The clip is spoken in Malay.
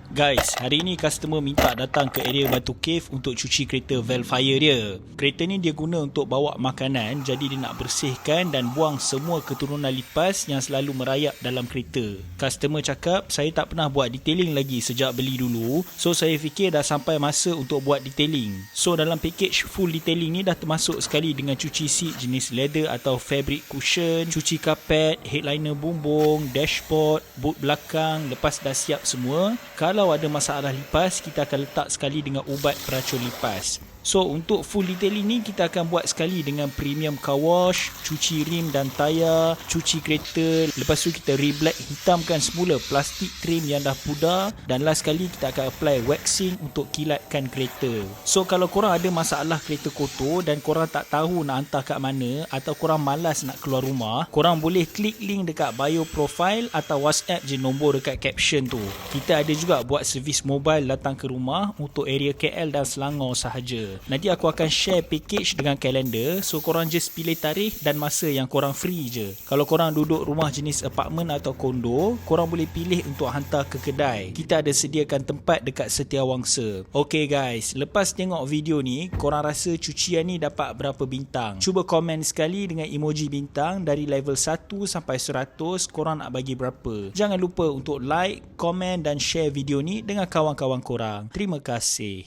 Guys, hari ni customer minta datang ke area Batu Cave untuk cuci kereta valve fire dia. Kereta ni dia guna untuk bawa makanan, jadi dia nak bersihkan dan buang semua keturunan lipas yang selalu merayap dalam kereta. Customer cakap, saya tak pernah buat detailing lagi sejak beli dulu, so saya fikir dah sampai masa untuk buat detailing. So dalam package full detailing ni dah termasuk sekali dengan cuci seat jenis leather atau fabric cushion, cuci kapet, headliner bumbung, dashboard, boot belakang. Lepas dah siap semua, kalau ada masalah lipas, kita akan letak sekali dengan ubat peracun lipas. So untuk full detailing ni kita akan buat sekali dengan premium car wash, cuci rim dan tayar, cuci kereta. Lepas tu kita reblack, hitamkan semula plastik trim yang dah pudar, dan last sekali kita akan apply waxing untuk kilatkan kereta. So kalau korang ada masalah kereta kotor dan korang tak tahu nak hantar kat mana, atau korang malas nak keluar rumah, korang boleh klik link dekat bio profile atau WhatsApp je nombor dekat caption tu. Kita ada juga buat servis mobile datang ke rumah untuk area KL dan Selangor sahaja. Nanti aku akan share package dengan kalender, so korang just pilih tarikh dan masa yang korang free je. Kalau korang duduk rumah jenis apartment atau kondo, korang boleh pilih untuk hantar ke kedai. Kita ada sediakan tempat dekat Setiawangsa. Okay guys, lepas tengok video ni, korang rasa cucian ni dapat berapa bintang? Cuba komen sekali dengan emoji bintang dari level 1 sampai 100, korang nak bagi berapa? Jangan lupa untuk like, komen dan share video ni dengan kawan-kawan korang. Terima kasih.